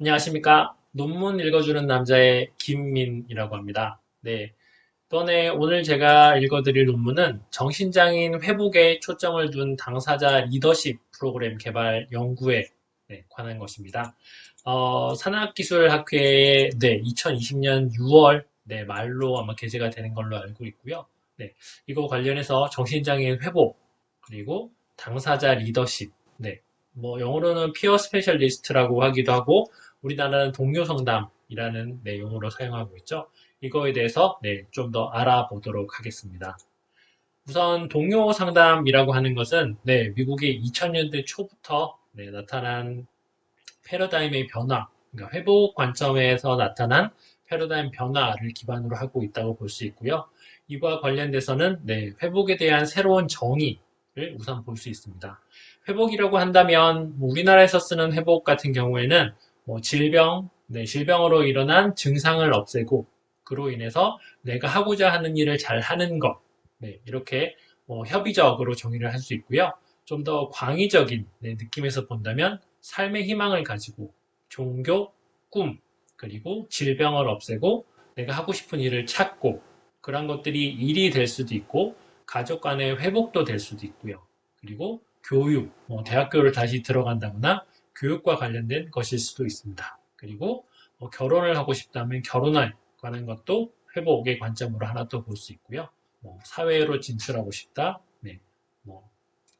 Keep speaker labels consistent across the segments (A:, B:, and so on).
A: 안녕하십니까. 논문 읽어주는 남자의 김민이라고 합니다. 네. 오늘 제가 읽어드릴 논문은 정신장애인 회복에 초점을 둔 당사자 리더십 프로그램 개발 연구에 관한 것입니다. 산학기술학회에 2020년 6월 말로 아마 게재가 되는 걸로 알고 있고요. 이거 관련해서 정신장애인 회복, 그리고 당사자 리더십, 뭐 영어로는 피어 스페셜리스트라고 하기도 하고 우리나라는 동료 상담이라는 용어로 사용하고 있죠. 이거에 대해서 좀 더 알아보도록 하겠습니다. 우선 동료 상담이라고 하는 것은 미국의 2000년대 초부터 나타난 패러다임의 변화, 그러니까 회복 관점에서 나타난 패러다임 변화를 기반으로 하고 있다고 볼 수 있고요. 이와 관련돼서는 회복에 대한 새로운 정의를 우선 볼 수 있습니다. 회복이라고 한다면 우리나라에서 쓰는 회복 같은 경우에는 질병으로 일어난 증상을 없애고 그로 인해서 내가 하고자 하는 일을 잘 하는 것, 이렇게 협의적으로 정의를 할 수 있고요. 좀 더 광의적인 느낌에서 본다면 삶의 희망을 가지고 종교, 꿈, 그리고 질병을 없애고 내가 하고 싶은 일을 찾고 그런 것들이 일이 될 수도 있고 가족 간의 회복도 될 수도 있고요. 그리고 교육, 대학교를 다시 들어간다거나 교육과 관련된 것일 수도 있습니다. 그리고 결혼을 하고 싶다면 결혼에 관한 것도 회복의 관점으로 하나 또 볼 수 있고요. 사회로 진출하고 싶다, 뭐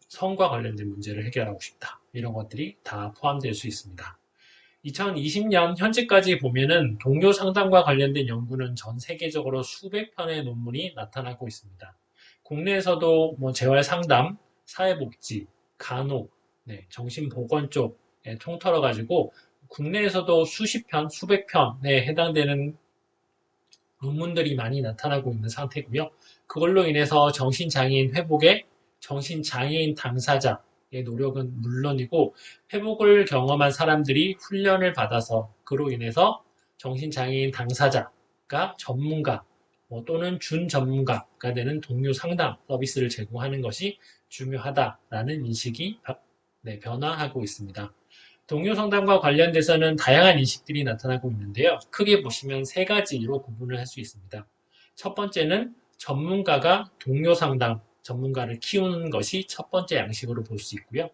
A: 성과 관련된 문제를 해결하고 싶다. 이런 것들이 다 포함될 수 있습니다. 2020년 현재까지 보면은 동료 상담과 관련된 연구는 전 세계적으로 수백 편의 논문이 나타나고 있습니다. 국내에서도 재활 상담, 사회복지, 간호, 정신보건 쪽에 통틀어 가지고 국내에서도 수십 편, 수백 편에 해당되는 논문들이 많이 나타나고 있는 상태고요. 그걸로 인해서 정신장애인 회복에 정신장애인 당사자의 노력은 물론이고 회복을 경험한 사람들이 훈련을 받아서 그로 인해서 정신장애인 당사자가 전문가 또는 준전문가가 되는 동료 상담 서비스를 제공하는 것이 중요하다라는 인식이 변화하고 있습니다. 동료 상담과 관련돼서는 다양한 인식들이 나타나고 있는데요. 크게 보시면 세 가지로 구분을 할 수 있습니다. 첫 번째는 전문가가 동료 상담 전문가를 키우는 것이 첫 번째 양식으로 볼 수 있고요.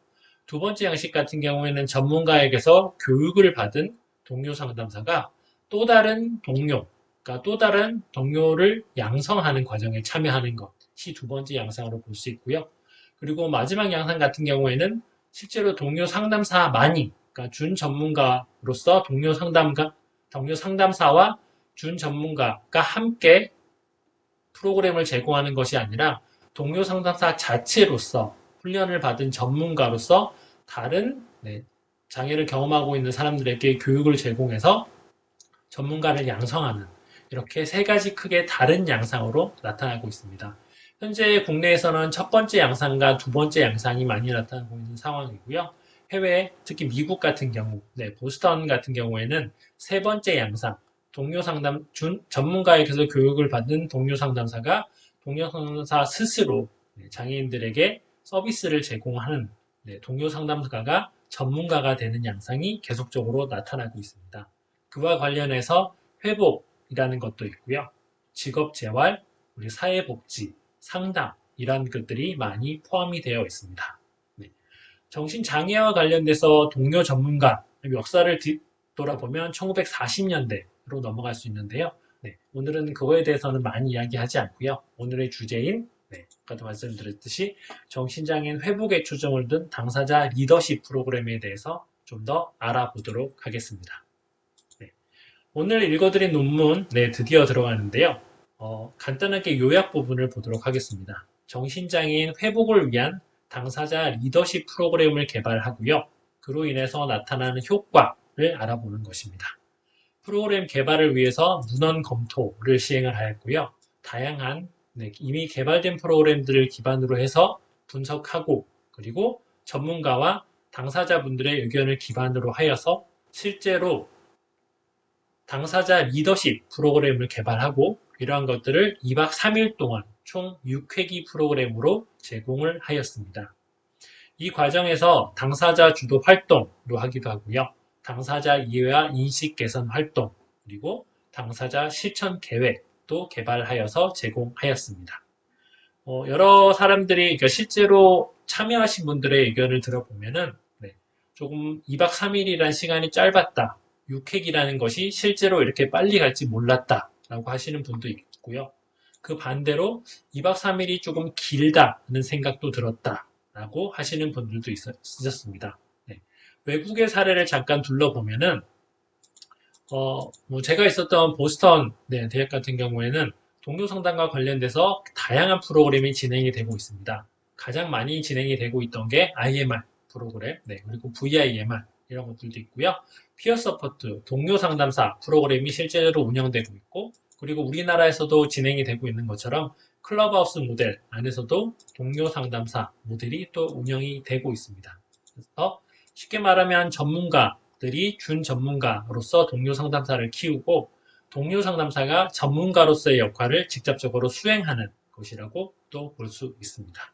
A: 두 번째 양식 같은 경우에는 전문가에게서 교육을 받은 동료 상담사가 또 다른 동료, 그러니까 또 다른 동료를 양성하는 과정에 참여하는 것이 두 번째 양상으로 볼 수 있고요. 그리고 마지막 양상 같은 경우에는 실제로 동료 상담사만이, 그러니까 준 전문가로서 동료 상담사와 준 전문가가 함께 프로그램을 제공하는 것이 아니라 동료 상담사 자체로서 훈련을 받은 전문가로서 다른 장애를 경험하고 있는 사람들에게 교육을 제공해서 전문가를 양성하는 이렇게 세 가지 크게 다른 양상으로 나타나고 있습니다. 현재 국내에서는 첫 번째 양상과 두 번째 양상이 많이 나타나고 있는 상황이고요. 해외, 특히 미국 같은 경우, 보스턴 같은 경우에는 세 번째 양상, 동료 상담, 전문가에게서 교육을 받은 동료 상담사가 동료 상담사 스스로 장애인들에게 서비스를 제공하는 동료 상담가가 전문가가 되는 양상이 계속적으로 나타나고 있습니다. 그와 관련해서 회복이라는 것도 있고요. 직업재활, 우리 사회복지, 상담 이런 것들이 많이 포함이 되어 있습니다. 정신장애와 관련돼서 동료 전문가 역사를 뒤돌아보면 1940년대로 넘어갈 수 있는데요. 오늘은 그거에 대해서는 많이 이야기하지 않고요. 오늘의 주제인 아까도 말씀드렸듯이 정신장애인 회복에 초점을 둔 당사자 리더십 프로그램에 대해서 좀 더 알아보도록 하겠습니다. 오늘 읽어드린 논문 드디어 들어가는데요. 간단하게 요약 부분을 보도록 하겠습니다. 정신장애인 회복을 위한 당사자 리더십 프로그램을 개발하고요. 그로 인해서 나타나는 효과를 알아보는 것입니다. 프로그램 개발을 위해서 문헌 검토를 시행을 하였고요. 다양한 이미 개발된 프로그램들을 기반으로 해서 분석하고 그리고 전문가와 당사자분들의 의견을 기반으로 하여서 실제로 당사자 리더십 프로그램을 개발하고 이러한 것들을 2박 3일 동안 총 6회기 프로그램으로 제공을 하였습니다. 이 과정에서 당사자 주도 활동도 하기도 하고요. 당사자 이해와 인식 개선 활동, 그리고 당사자 실천 계획도 개발하여서 제공하였습니다. 여러 사람들이, 그러니까 실제로 참여하신 분들의 의견을 들어보면은, 네, 조금 2박 3일이란 시간이 짧았다. 6회기라는 것이 실제로 이렇게 빨리 갈지 몰랐다. 라고 하시는 분도 있고요. 그 반대로 2박 3일이 조금 길다는 생각도 들었다. 라고 하시는 분들도 있었습니다. 네. 외국의 사례를 잠깐 둘러보면은, 제가 있었던 보스턴 대학 같은 경우에는 동료 상담과 관련돼서 다양한 프로그램이 진행이 되고 있습니다. 가장 많이 진행이 되고 있던 게 IMR 프로그램, 그리고 VIMR 이런 것들도 있고요. 피어 서포트, 동료 상담사 프로그램이 실제로 운영되고 있고, 그리고 우리나라에서도 진행이 되고 있는 것처럼 클럽하우스 모델 안에서도 동료 상담사 모델이 또 운영이 되고 있습니다. 그래서 쉽게 말하면 전문가들이 준 전문가로서 동료 상담사를 키우고, 동료 상담사가 전문가로서의 역할을 직접적으로 수행하는 것이라고 또 볼 수 있습니다.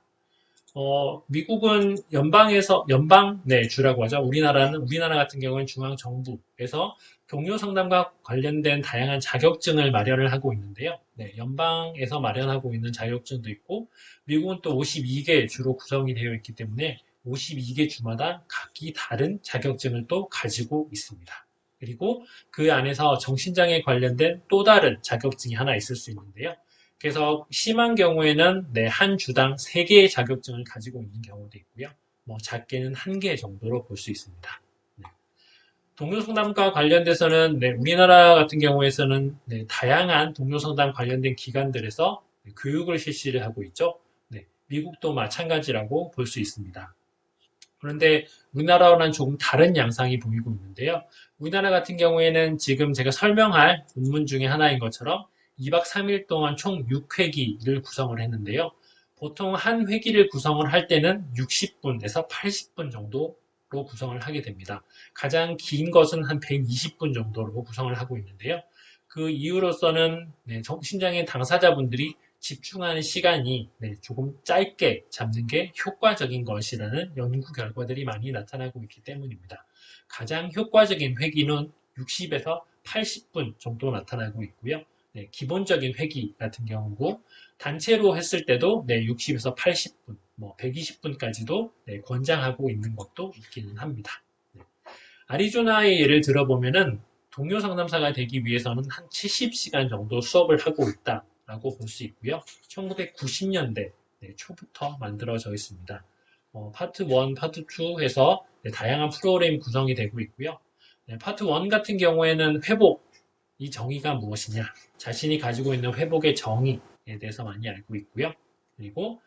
A: 미국은 연방주라고 하죠. 우리나라 같은 경우는 중앙정부에서 동료 상담과 관련된 다양한 자격증을 마련을 하고 있는데요. 연방에서 마련하고 있는 자격증도 있고, 미국은 또 52개 주로 구성이 되어 있기 때문에 52개 주마다 각기 다른 자격증을 또 가지고 있습니다. 그리고 그 안에서 정신장애 관련된 또 다른 자격증이 하나 있을 수 있는데요. 그래서 심한 경우에는 한 주당 3개의 자격증을 가지고 있는 경우도 있고요. 작게는 1개 정도로 볼 수 있습니다. 동료 상담과 관련돼서는 우리나라 같은 경우에서는 다양한 동료 상담 관련된 기관들에서 교육을 실시를 하고 있죠. 미국도 마찬가지라고 볼 수 있습니다. 그런데 우리나라와는 조금 다른 양상이 보이고 있는데요. 우리나라 같은 경우에는 지금 제가 설명할 논문 중에 하나인 것처럼 2박 3일 동안 총 6회기를 구성을 했는데요. 보통 한 회기를 구성을 할 때는 60분에서 80분 정도로 구성을 하게 됩니다. 가장 긴 것은 한 120분 정도로 구성을 하고 있는데요. 그 이유로서는 정신장애 당사자분들이 집중하는 시간이 조금 짧게 잡는 게 효과적인 것이라는 연구 결과들이 많이 나타나고 있기 때문입니다. 가장 효과적인 회기는 60에서 80분 정도 나타나고 있고요. 기본적인 회기 같은 경우고, 단체로 했을 때도 60에서 80분, 120분까지도 권장하고 있는 것도 있기는 합니다. 아리조나의 예를 들어보면은 동료 상담사가 되기 위해서는 한 70시간 정도 수업을 하고 있다라고 볼 수 있고요. 1990년대 초부터 만들어져 있습니다. 파트 1, 파트 2 해서 다양한 프로그램이 구성이 되고 있고요. 파트 1 같은 경우에는 회복, 이 정의가 무엇이냐, 자신이 가지고 있는 회복의 정의에 대해서 많이 알고 있고요. 그리고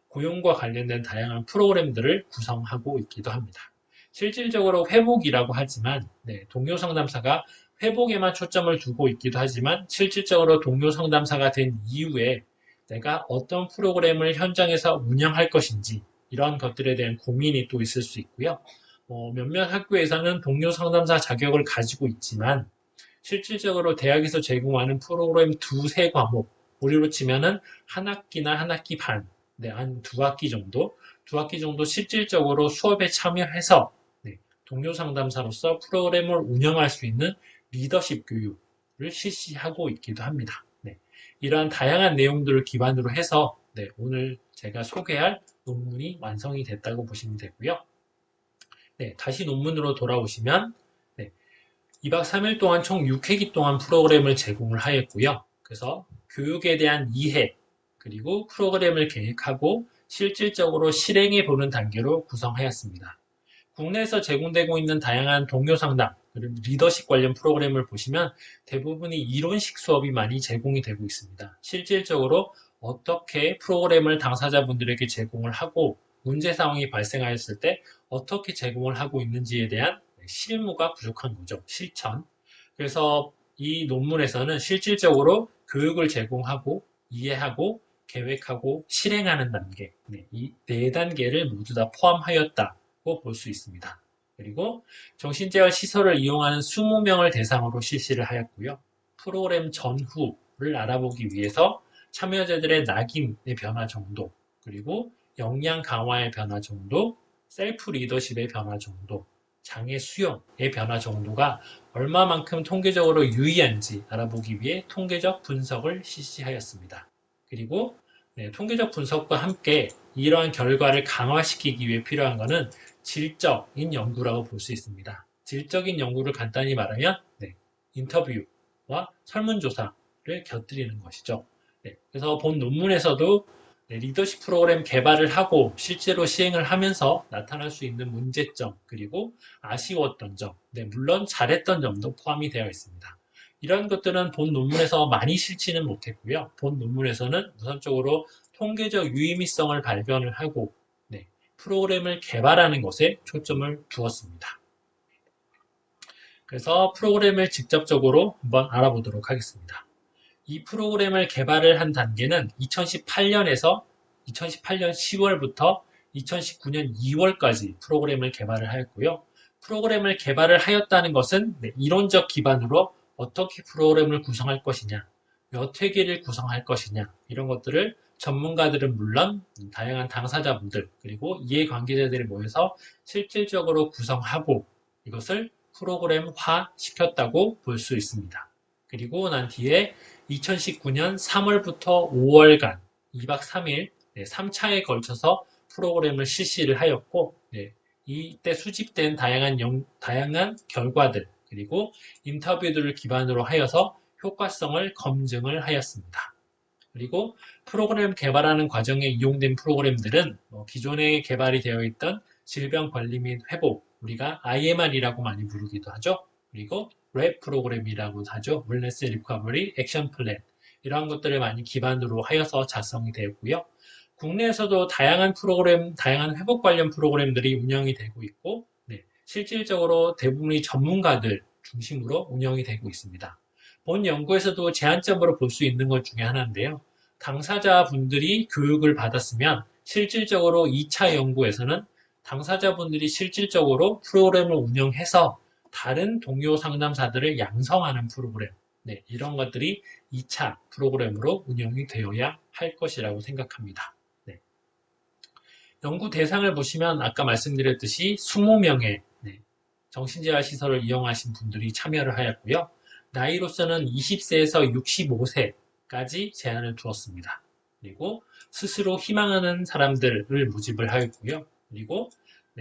A: 고용과 관련된 다양한 프로그램들을 구성하고 있기도 합니다. 실질적으로 회복이라고 하지만 동료 상담사가 회복에만 초점을 두고 있기도 하지만, 실질적으로 동료 상담사가 된 이후에 내가 어떤 프로그램을 현장에서 운영할 것인지, 이런 것들에 대한 고민이 또 있을 수 있고요. 몇몇 학교에서는 동료 상담사 자격을 가지고 있지만 실질적으로 대학에서 제공하는 프로그램 2-3 과목, 우리로 치면은 한 학기나 한 학기 반, 한 2학기 정도 실질적으로 수업에 참여해서 동료 상담사로서 프로그램을 운영할 수 있는 리더십 교육을 실시하고 있기도 합니다. 이러한 다양한 내용들을 기반으로 해서 오늘 제가 소개할 논문이 완성이 됐다고 보시면 되고요. 다시 논문으로 돌아오시면 2박 3일 동안 총 6회기 동안 프로그램을 제공을 하였고요. 그래서 교육에 대한 이해, 그리고 프로그램을 계획하고 실질적으로 실행해 보는 단계로 구성하였습니다. 국내에서 제공되고 있는 다양한 동료 상담, 그리고 리더십 관련 프로그램을 보시면 대부분이 이론식 수업이 많이 제공이 되고 있습니다. 실질적으로 어떻게 프로그램을 당사자분들에게 제공을 하고 문제 상황이 발생하였을 때 어떻게 제공을 하고 있는지에 대한 실무가 부족한 거죠. 실천. 그래서 이 논문에서는 실질적으로 교육을 제공하고 이해하고 계획하고 실행하는 단계, 이 4단계를 모두 다 포함하였다고 볼 수 있습니다. 그리고 정신재활 시설을 이용하는 20명을 대상으로 실시를 하였고요. 프로그램 전후를 알아보기 위해서 참여자들의 낙인의 변화 정도, 그리고 역량 강화의 변화 정도, 셀프 리더십의 변화 정도, 장애 수용의 변화 정도가 얼마만큼 통계적으로 유의한지 알아보기 위해 통계적 분석을 실시하였습니다. 그리고 통계적 분석과 함께 이러한 결과를 강화시키기 위해 필요한 것은 질적인 연구라고 볼 수 있습니다. 질적인 연구를 간단히 말하면 인터뷰와 설문조사를 곁들이는 것이죠. 그래서 본 논문에서도 리더십 프로그램 개발을 하고 실제로 시행을 하면서 나타날 수 있는 문제점 그리고 아쉬웠던 점, 물론 잘했던 점도 포함이 되어 있습니다. 이런 것들은 본 논문에서 많이 실지는 못했고요. 본 논문에서는 우선적으로 통계적 유의미성을 발견을 하고 프로그램을 개발하는 것에 초점을 두었습니다. 그래서 프로그램을 직접적으로 한번 알아보도록 하겠습니다. 이 프로그램을 개발을 한 단계는 2018년에서 2018년 10월부터 2019년 2월까지 프로그램을 개발을 하였고요. 프로그램을 개발을 하였다는 것은 이론적 기반으로 어떻게 프로그램을 구성할 것이냐, 몇 회기를 구성할 것이냐 이런 것들을 전문가들은 물론 다양한 당사자분들 그리고 이해관계자들이 모여서 실질적으로 구성하고 이것을 프로그램화 시켰다고 볼 수 있습니다. 그리고 난 뒤에 2019년 3월부터 5월간 2박 3일 3차에 걸쳐서 프로그램을 실시를 하였고 이때 수집된 다양한 결과들 그리고 인터뷰들을 기반으로 하여서 효과성을 검증을 하였습니다. 그리고 프로그램 개발하는 과정에 이용된 프로그램들은 기존에 개발이 되어 있던 질병 관리 및 회복, 우리가 IMR이라고 많이 부르기도 하죠. 그리고 랩 프로그램이라고 하죠. Wellness Recovery Action Plan. 이러한 것들을 많이 기반으로 하여서 작성이 되었고요. 국내에서도 다양한 회복 관련 프로그램들이 운영이 되고 있고, 실질적으로 대부분이 전문가들 중심으로 운영이 되고 있습니다. 본 연구에서도 제한점으로 볼 수 있는 것 중에 하나인데요. 당사자분들이 교육을 받았으면 실질적으로 2차 연구에서는 당사자분들이 실질적으로 프로그램을 운영해서 다른 동료 상담사들을 양성하는 프로그램, 이런 것들이 2차 프로그램으로 운영이 되어야 할 것이라고 생각합니다. 연구 대상을 보시면 아까 말씀드렸듯이 20명의 정신재활 시설을 이용하신 분들이 참여를 하였고요. 나이로서는 20세에서 65세까지 제한을 두었습니다. 그리고 스스로 희망하는 사람들을 모집을 하였고요. 그리고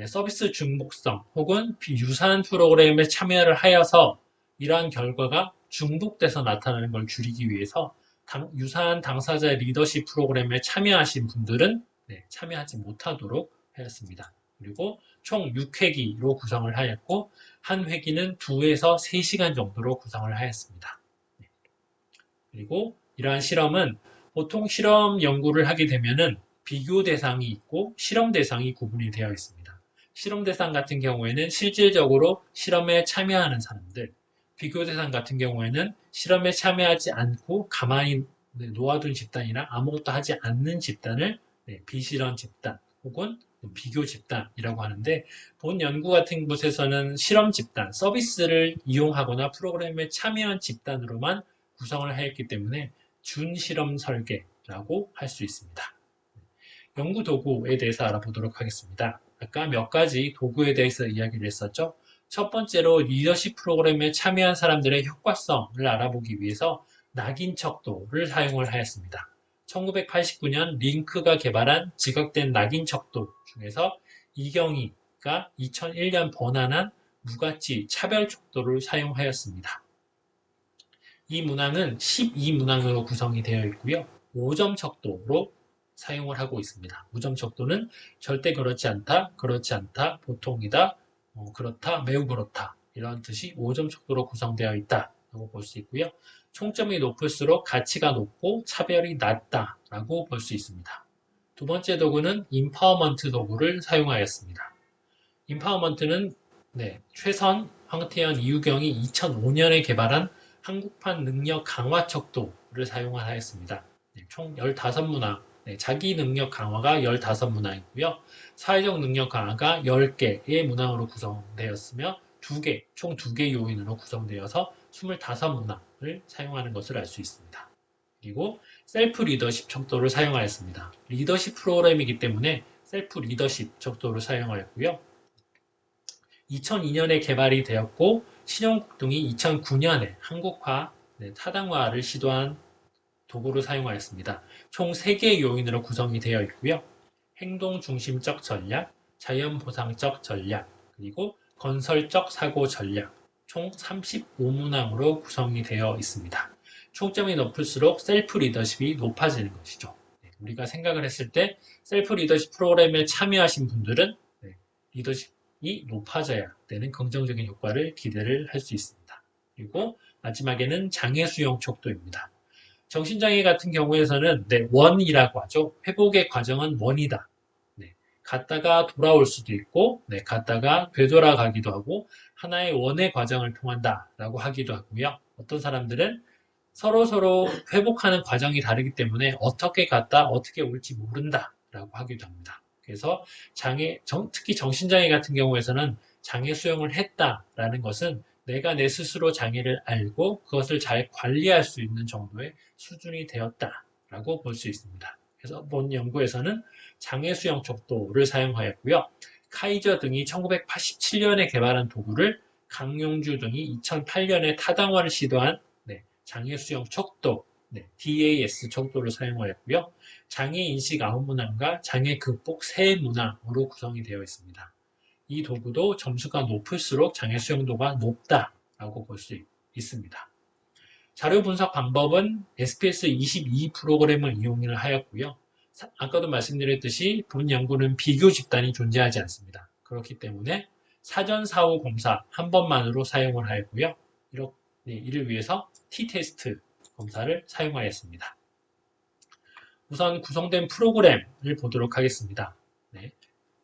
A: 서비스 중복성 혹은 유사한 프로그램에 참여를 하여서 이러한 결과가 중복돼서 나타나는 걸 줄이기 위해서 유사한 당사자 리더십 프로그램에 참여하신 분들은 참여하지 못하도록 하였습니다. 그리고 총 6회기로 구성을 하였고 한 회기는 2에서 3시간 정도로 구성을 하였습니다. 그리고 이러한 실험은 보통 실험 연구를 하게 되면은 비교 대상이 있고 실험 대상이 구분이 되어 있습니다. 실험 대상 같은 경우에는 실질적으로 실험에 참여하는 사람들, 비교 대상 같은 경우에는 실험에 참여하지 않고 가만히 놓아둔 집단이나 아무것도 하지 않는 집단을 비실험 집단 혹은 비교 집단이라고 하는데 본 연구 같은 곳에서는 실험 집단, 서비스를 이용하거나 프로그램에 참여한 집단으로만 구성을 하였기 때문에 준실험 설계라고 할 수 있습니다. 연구 도구에 대해서 알아보도록 하겠습니다. 아까 몇 가지 도구에 대해서 이야기를 했었죠. 첫 번째로 리더십 프로그램에 참여한 사람들의 효과성을 알아보기 위해서 낙인 척도를 사용을 하였습니다. 1989년 링크가 개발한 지각된 낙인 척도 중에서 이경희가 2001년 번안한 무가치 차별 척도를 사용하였습니다. 이 문항은 12문항으로 구성이 되어 있고요. 5점 척도로 사용을 하고 있습니다. 5점 척도는 절대 그렇지 않다, 보통이다, 그렇다, 매우 그렇다 이런 뜻이 5점 척도로 구성되어 있다라고 볼 수 있고요. 총점이 높을수록 가치가 높고 차별이 낮다라고 볼 수 있습니다. 두 번째 도구는 임파워먼트 도구를 사용하였습니다. 임파워먼트는 최선, 황태현, 이유경이 2005년에 개발한 한국판 능력 강화 척도를 사용하였습니다. 총 15문항, 자기 능력 강화가 15문항이고요. 사회적 능력 강화가 10개의 문항으로 구성되었으며 총 2개 요인으로 구성되어서 25문항을 사용하는 것을 알 수 있습니다. 그리고 셀프 리더십 척도를 사용하였습니다. 리더십 프로그램이기 때문에 셀프 리더십 척도를 사용하였고요. 2002년에 개발이 되었고 신용국등이 2009년에 한국화, 타당화를 시도한 도구를 사용하였습니다. 총 3개의 요인으로 구성이 되어 있고요. 행동 중심적 전략, 자연보상적 전략, 그리고 건설적 사고 전략, 총 35문항으로 구성이 되어 있습니다. 총점이 높을수록 셀프 리더십이 높아지는 것이죠. 우리가 생각을 했을 때 셀프 리더십 프로그램에 참여하신 분들은 리더십이 높아져야 되는 긍정적인 효과를 기대를 할 수 있습니다. 그리고 마지막에는 장애 수용 척도입니다. 정신장애 같은 경우에서는 원이라고 하죠. 회복의 과정은 원이다. 갔다가 돌아올 수도 있고, 갔다가 되돌아가기도 하고, 하나의 원의 과정을 통한다라고 하기도 하고요. 어떤 사람들은 서로 회복하는 과정이 다르기 때문에 어떻게 갔다 어떻게 올지 모른다라고 하기도 합니다. 그래서 특히 정신장애 같은 경우에서는 장애 수용을 했다라는 것은 내가 내 스스로 장애를 알고 그것을 잘 관리할 수 있는 정도의 수준이 되었다라고 볼 수 있습니다. 그래서 본 연구에서는 장애 수용 척도를 사용하였고요. 카이저 등이 1987년에 개발한 도구를 강용주 등이 2008년에 타당화를 시도한 장애 수용 척도, DAS 척도를 사용하였고요. 장애 인식 9문항과 장애 극복 3문항으로 구성이 되어 있습니다. 이 도구도 점수가 높을수록 장애 수용도가 높다라고 볼 수 있습니다. 자료 분석 방법은 SPS 22 프로그램을 이용을 하였고요. 아까도 말씀드렸듯이 본 연구는 비교 집단이 존재하지 않습니다. 그렇기 때문에 사전 사후 검사 한 번만으로 사용을 하였고요. 이를 위해서 T-테스트 검사를 사용하였습니다. 우선 구성된 프로그램을 보도록 하겠습니다.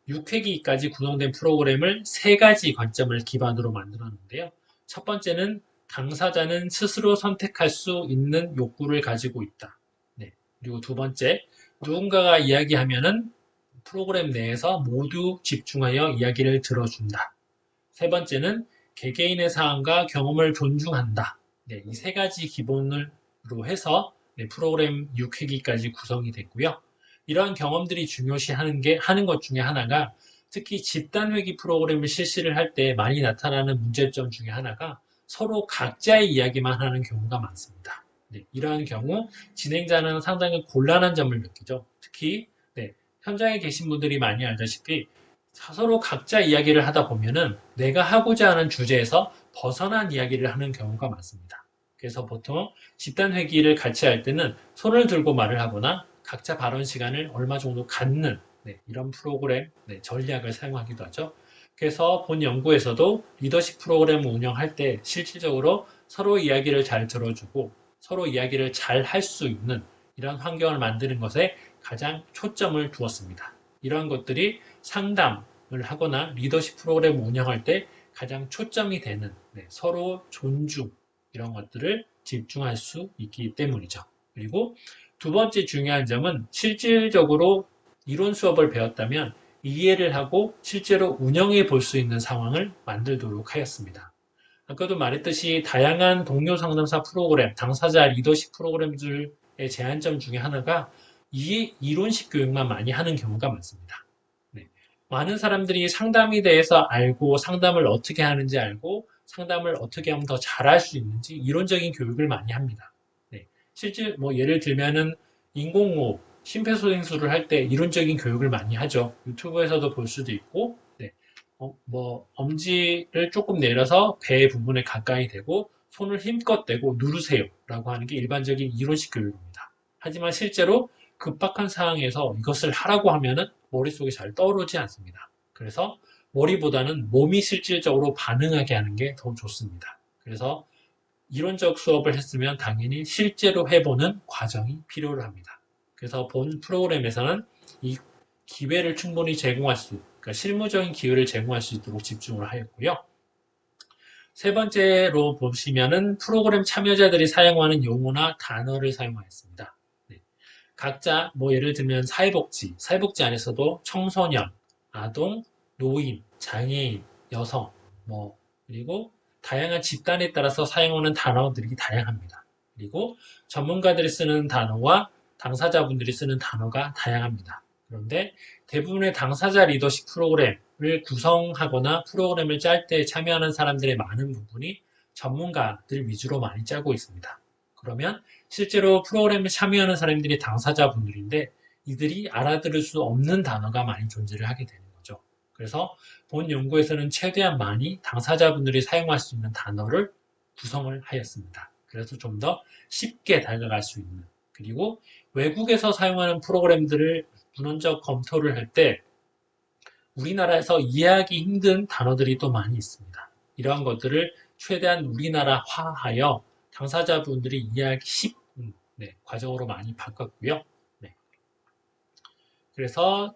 A: 6회기까지 구성된 프로그램을 3가지 관점을 기반으로 만들었는데요. 첫 번째는 당사자는 스스로 선택할 수 있는 욕구를 가지고 있다. 그리고 두 번째, 누군가가 이야기하면은 프로그램 내에서 모두 집중하여 이야기를 들어준다. 세 번째는 개개인의 사항과 경험을 존중한다. 이 3가지 기본으로 해서 프로그램 6회기까지 구성이 됐고요. 이러한 경험들이 중요시 하는 것 중에 하나가 특히 집단회기 프로그램을 실시를 할 때 많이 나타나는 문제점 중에 하나가 서로 각자의 이야기만 하는 경우가 많습니다. 이러한 경우 진행자는 상당히 곤란한 점을 느끼죠. 특히 현장에 계신 분들이 많이 알다시피 서로 각자 이야기를 하다 보면은 내가 하고자 하는 주제에서 벗어난 이야기를 하는 경우가 많습니다. 그래서 보통 집단 회의를 같이 할 때는 손을 들고 말을 하거나 각자 발언 시간을 얼마 정도 갖는 이런 프로그램 전략을 사용하기도 하죠. 그래서 본 연구에서도 리더십 프로그램을 운영할 때 실질적으로 서로 이야기를 잘 들어주고 서로 이야기를 잘 할 수 있는 이런 환경을 만드는 것에 가장 초점을 두었습니다. 이러한 것들이 상담을 하거나 리더십 프로그램을 운영할 때 가장 초점이 되는 서로 존중 이런 것들을 집중할 수 있기 때문이죠. 그리고 두 번째 중요한 점은 실질적으로 이론 수업을 배웠다면 이해를 하고 실제로 운영해 볼 수 있는 상황을 만들도록 하였습니다. 아까도 말했듯이 다양한 동료 상담사 프로그램, 당사자 리더십 프로그램들의 제한점 중에 하나가 이론식 교육만 많이 하는 경우가 많습니다. 많은 사람들이 상담에 대해서 알고 상담을 어떻게 하는지 알고 상담을 어떻게 하면 더 잘할 수 있는지 이론적인 교육을 많이 합니다. 실제 예를 들면은 인공호흡, 심폐소생술을 할 때 이론적인 교육을 많이 하죠. 유튜브에서도 볼 수도 있고, 엄지를 조금 내려서 배 부분에 가까이 대고 손을 힘껏 대고 누르세요 라고 하는 게 일반적인 이론식 교육입니다. 하지만 실제로 급박한 상황에서 이것을 하라고 하면은 머릿속에 잘 떠오르지 않습니다. 그래서 머리보다는 몸이 실질적으로 반응하게 하는 게 더 좋습니다. 그래서 이론적 수업을 했으면 당연히 실제로 해보는 과정이 필요를 합니다. 그래서 본 프로그램에서는 이 기회를 충분히 제공할 그러니까 실무적인 기회를 제공할 수 있도록 집중을 하였고요. 세 번째로 보시면은 프로그램 참여자들이 사용하는 용어나 단어를 사용하였습니다. 각자 예를 들면 사회복지 안에서도 청소년, 아동, 노인, 장애인, 여성, 그리고 다양한 집단에 따라서 사용하는 단어들이 다양합니다. 그리고 전문가들이 쓰는 단어와 당사자분들이 쓰는 단어가 다양합니다. 그런데 대부분의 당사자 리더십 프로그램을 구성하거나 프로그램을 짤 때 참여하는 사람들의 많은 부분이 전문가들 위주로 많이 짜고 있습니다. 그러면 실제로 프로그램에 참여하는 사람들이 당사자분들인데 이들이 알아들을 수 없는 단어가 많이 존재를 하게 되는 거죠. 그래서 본 연구에서는 최대한 많이 당사자분들이 사용할 수 있는 단어를 구성을 하였습니다. 그래서 좀 더 쉽게 다가갈 수 있는, 그리고 외국에서 사용하는 프로그램들을 문헌적 검토를 할 때 우리나라에서 이해하기 힘든 단어들이 또 많이 있습니다. 이러한 것들을 최대한 우리나라화하여 당사자분들이 이해하기 쉽은 과정으로 많이 바꿨고요. 네. 그래서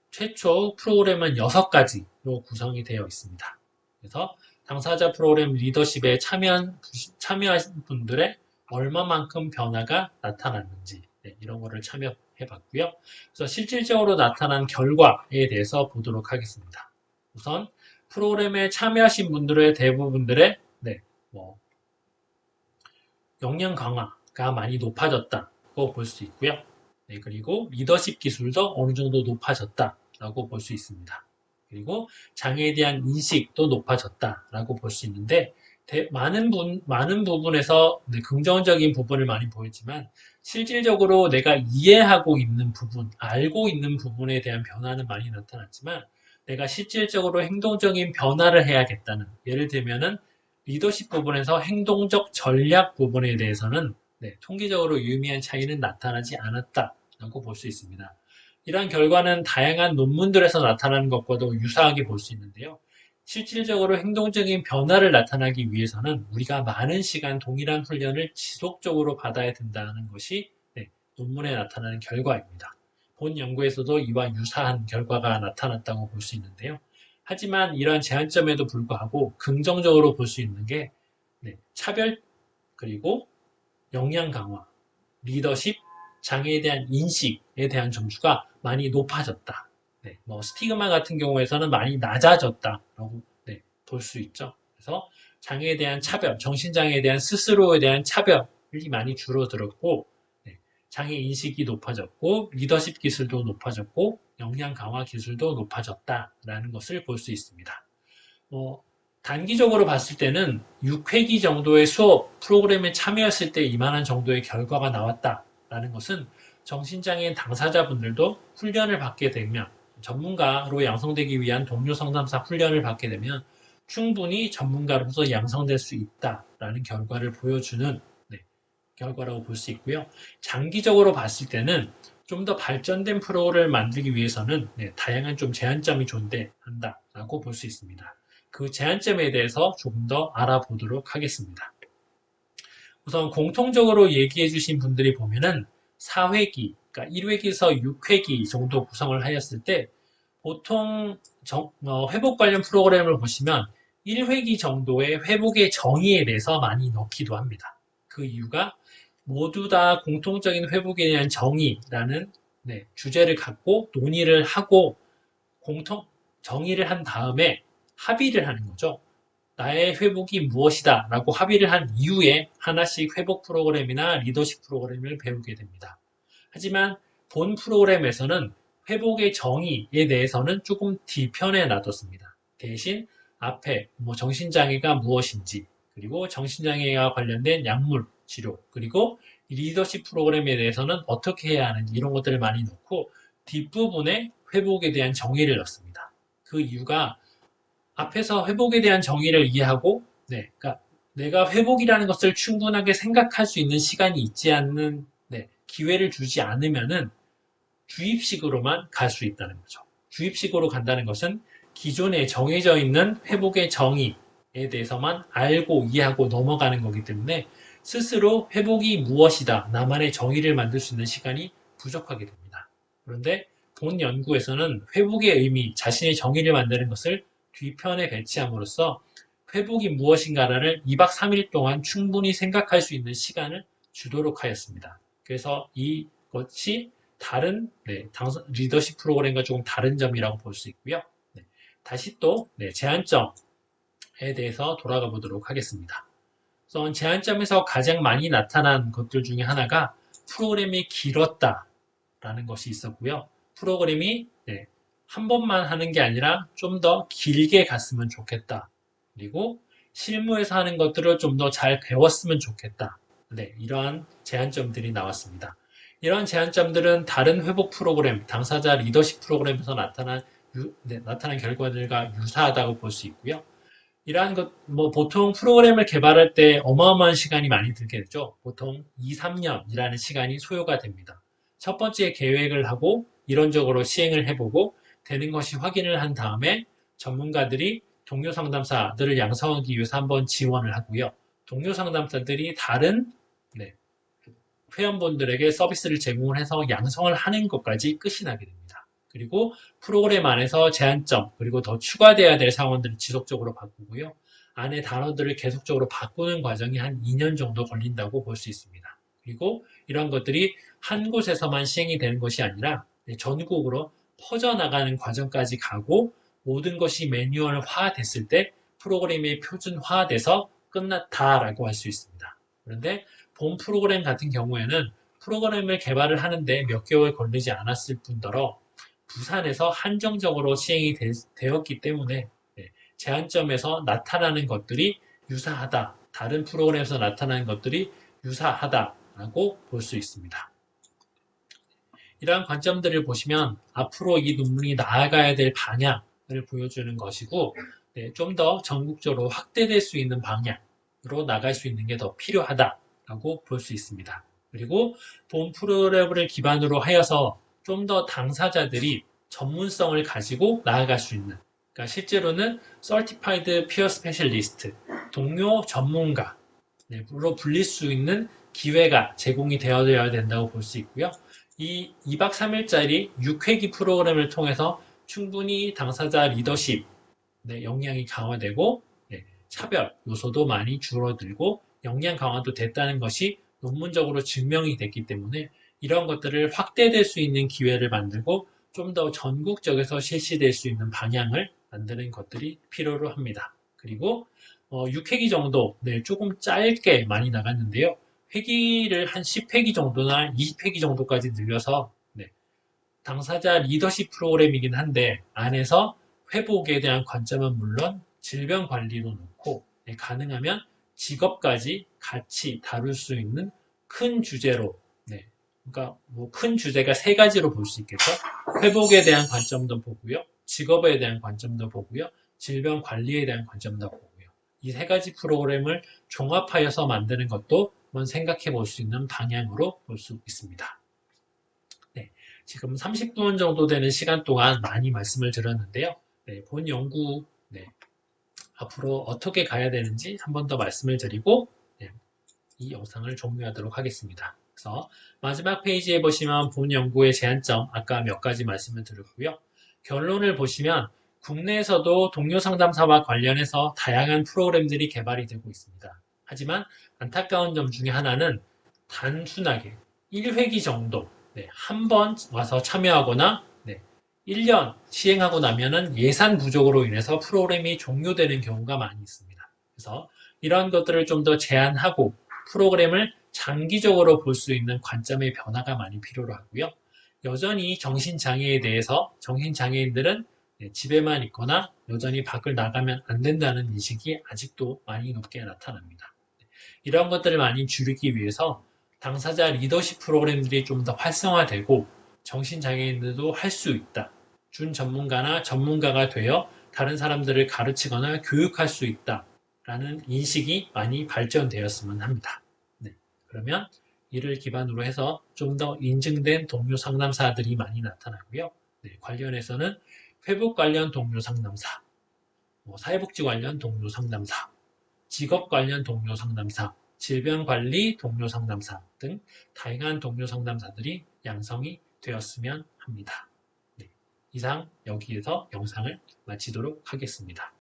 A: 최초 프로그램은 6가지로 구성이 되어 있습니다. 그래서 당사자 프로그램 리더십에 참여하신 분들의 얼마만큼 변화가 나타났는지 이런 거를 참여해 봤고요. 그래서 실질적으로 나타난 결과에 대해서 보도록 하겠습니다. 우선 프로그램에 참여하신 분들의 대부분들의 역량 강화가 많이 높아졌다고 볼 수 있고요. 그리고 리더십 기술도 어느 정도 높아졌다라고 볼 수 있습니다. 그리고 장애에 대한 인식도 높아졌다라고 볼 수 있는데 많은 부분에서 긍정적인 부분을 많이 보였지만 실질적으로 내가 이해하고 있는 부분, 알고 있는 부분에 대한 변화는 많이 나타났지만 내가 실질적으로 행동적인 변화를 해야겠다는, 예를 들면은 리더십 부분에서 행동적 전략 부분에 대해서는 통계적으로 유의미한 차이는 나타나지 않았다라고 볼 수 있습니다. 이러한 결과는 다양한 논문들에서 나타나는 것과도 유사하게 볼 수 있는데요. 실질적으로 행동적인 변화를 나타나기 위해서는 우리가 많은 시간 동일한 훈련을 지속적으로 받아야 된다는 것이 논문에 나타나는 결과입니다. 본 연구에서도 이와 유사한 결과가 나타났다고 볼 수 있는데요. 하지만 이러한 제한점에도 불구하고 긍정적으로 볼 수 있는 게 차별, 그리고 역량 강화, 리더십, 장애에 대한 인식에 대한 점수가 많이 높아졌다. 스티그마 같은 경우에서는 많이 낮아졌다라고 볼 수 있죠. 그래서 장애에 대한 차별, 정신장애에 대한 스스로에 대한 차별이 많이 줄어들었고, 장애 인식이 높아졌고, 리더십 기술도 높아졌고, 역량 강화 기술도 높아졌다라는 것을 볼 수 있습니다. 단기적으로 봤을 때는 6회기 정도의 수업 프로그램에 참여했을 때 이만한 정도의 결과가 나왔다라는 것은 정신장애인 당사자분들도 훈련을 받게 되면, 전문가로 양성되기 위한 동료 상담사 훈련을 받게 되면 충분히 전문가로서 양성될 수 있다라는 결과를 보여주는 결과라고 볼 수 있고요. 장기적으로 봤을 때는 좀 더 발전된 프로를 만들기 위해서는 다양한 좀 제한점이 존재한다라고 볼 수 있습니다. 그 제한점에 대해서 조금 더 알아보도록 하겠습니다. 우선 공통적으로 얘기해 주신 분들이 보면은 4회기, 그러니까 1회기에서 6회기 정도 구성을 하였을 때 보통 회복 관련 프로그램을 보시면 1회기 정도의 회복의 정의에 대해서 많이 넣기도 합니다. 그 이유가 모두 다 공통적인 회복에 대한 정의라는 주제를 갖고 논의를 하고 정의를 한 다음에 합의를 하는 거죠. 나의 회복이 무엇이다 라고 합의를 한 이후에 하나씩 회복 프로그램이나 리더십 프로그램을 배우게 됩니다. 하지만 본 프로그램에서는 회복의 정의에 대해서는 조금 뒤편에 놔뒀습니다. 대신 앞에 정신장애가 무엇인지, 그리고 정신장애와 관련된 약물 치료, 그리고 리더십 프로그램에 대해서는 어떻게 해야 하는지 이런 것들을 많이 넣고 뒷부분에 회복에 대한 정의를 넣습니다. 그 이유가 앞에서 회복에 대한 정의를 이해하고 그러니까 내가 회복이라는 것을 충분하게 생각할 수 있는 시간이 있지 않는 기회를 주지 않으면은 주입식으로만 갈 수 있다는 거죠. 주입식으로 간다는 것은 기존에 정해져 있는 회복의 정의에 대해서만 알고 이해하고 넘어가는 거기 때문에 스스로 회복이 무엇이다, 나만의 정의를 만들 수 있는 시간이 부족하게 됩니다. 그런데 본 연구에서는 회복의 의미, 자신의 정의를 만드는 것을 뒤편에 배치함으로써 회복이 무엇인가를 2박 3일 동안 충분히 생각할 수 있는 시간을 주도록 하였습니다. 그래서 이것이 다른 리더십 프로그램과 조금 다른 점이라고 볼 수 있고요. 다시 또 제한점에 대해서 돌아가 보도록 하겠습니다. 우선 제한점에서 가장 많이 나타난 것들 중에 하나가 프로그램이 길었다라는 것이 있었고요. 프로그램이 한 번만 하는 게 아니라 좀 더 길게 갔으면 좋겠다. 그리고 실무에서 하는 것들을 좀 더 잘 배웠으면 좋겠다. 네, 이러한 제한점들이 나왔습니다. 이러한 제한점들은 다른 회복 프로그램, 당사자 리더십 프로그램에서 나타난 결과들과 유사하다고 볼 수 있고요. 이러한 것, 보통 프로그램을 개발할 때 어마어마한 시간이 많이 들게 되죠. 보통 2, 3년이라는 시간이 소요가 됩니다. 첫 번째 계획을 하고 이론적으로 시행을 해보고 되는 것이 확인을 한 다음에 전문가들이 동료 상담사들을 양성하기 위해서 한번 지원을 하고요. 동료 상담사들이 다른 회원분들에게 서비스를 제공을 해서 양성을 하는 것까지 끝이 나게 됩니다. 그리고 프로그램 안에서 제한점, 그리고 더 추가돼야 될 사원들을 지속적으로 바꾸고요. 안에 단어들을 계속적으로 바꾸는 과정이 한 2년 정도 걸린다고 볼 수 있습니다. 그리고 이런 것들이 한 곳에서만 시행이 되는 것이 아니라 전국으로 퍼져나가는 과정까지 가고 모든 것이 매뉴얼화 됐을 때 프로그램이 표준화돼서 끝났다라고 할 수 있습니다. 그런데 본 프로그램 같은 경우에는 프로그램을 개발을 하는데 몇 개월 걸리지 않았을 뿐더러 부산에서 한정적으로 시행이 되었기 때문에 제한점에서 나타나는 것들이 유사하다. 다른 프로그램에서 나타나는 것들이 유사하다라고 볼 수 있습니다. 이러한 관점들을 보시면 앞으로 이 논문이 나아가야 될 방향을 보여주는 것이고 좀 더 전국적으로 확대될 수 있는 방향으로 나갈 수 있는 게 더 필요하다라고 볼 수 있습니다. 그리고 본 프로그램을 기반으로 하여서 좀 더 당사자들이 전문성을 가지고 나아갈 수 있는, 그러니까 실제로는 Certified Peer Specialist, 동료 전문가로 불릴 수 있는 기회가 제공이 되어야 된다고 볼 수 있고요. 이 2박 3일짜리 6회기 프로그램을 통해서 충분히 당사자 리더십 역량이 강화되고 차별 요소도 많이 줄어들고 역량 강화도 됐다는 것이 논문적으로 증명이 됐기 때문에 이런 것들을 확대될 수 있는 기회를 만들고 좀 더 전국적에서 실시될 수 있는 방향을 만드는 것들이 필요로 합니다. 그리고 6회기 정도 조금 짧게 많이 나갔는데요. 회기를 한 10회기 정도나 20회기 정도까지 늘려서 당사자 리더십 프로그램이긴 한데 안에서 회복에 대한 관점은 물론 질병 관리도 넣고 가능하면 직업까지 같이 다룰 수 있는 큰 주제로 그러니까 큰 주제가 세 가지로 볼 수 있겠죠. 회복에 대한 관점도 보고요. 직업에 대한 관점도 보고요. 질병 관리에 대한 관점도 보고요. 이 세 가지 프로그램을 종합하여서 만드는 것도 한번 생각해 볼 수 있는 방향으로 볼 수 있습니다. 지금 30분 정도 되는 시간 동안 많이 말씀을 드렸는데요. 본 연구 앞으로 어떻게 가야 되는지 한 번 더 말씀을 드리고 이 영상을 종료하도록 하겠습니다. 그래서 마지막 페이지에 보시면 본 연구의 제한점 아까 몇 가지 말씀을 드렸고요. 결론을 보시면 국내에서도 동료 상담사와 관련해서 다양한 프로그램들이 개발이 되고 있습니다. 하지만 안타까운 점 중에 하나는 단순하게 1회기 정도 한 번 와서 참여하거나 1년 시행하고 나면은 예산 부족으로 인해서 프로그램이 종료되는 경우가 많이 있습니다. 그래서 이런 것들을 좀 더 제한하고 프로그램을 장기적으로 볼 수 있는 관점의 변화가 많이 필요로 하고요. 여전히 정신장애에 대해서 정신장애인들은 집에만 있거나 여전히 밖을 나가면 안 된다는 인식이 아직도 많이 높게 나타납니다. 이런 것들을 많이 줄이기 위해서 당사자 리더십 프로그램들이 좀 더 활성화되고 정신장애인들도 할 수 있다. 준 전문가나 전문가가 되어 다른 사람들을 가르치거나 교육할 수 있다. 라는 인식이 많이 발전되었으면 합니다. 그러면 이를 기반으로 해서 좀 더 인증된 동료 상담사들이 많이 나타나고요. 관련해서는 회복 관련 동료 상담사, 사회복지 관련 동료 상담사, 직업 관련 동료 상담사, 질병 관리 동료 상담사 등 다양한 동료 상담사들이 양성이 되었으면 합니다. 이상 여기에서 영상을 마치도록 하겠습니다.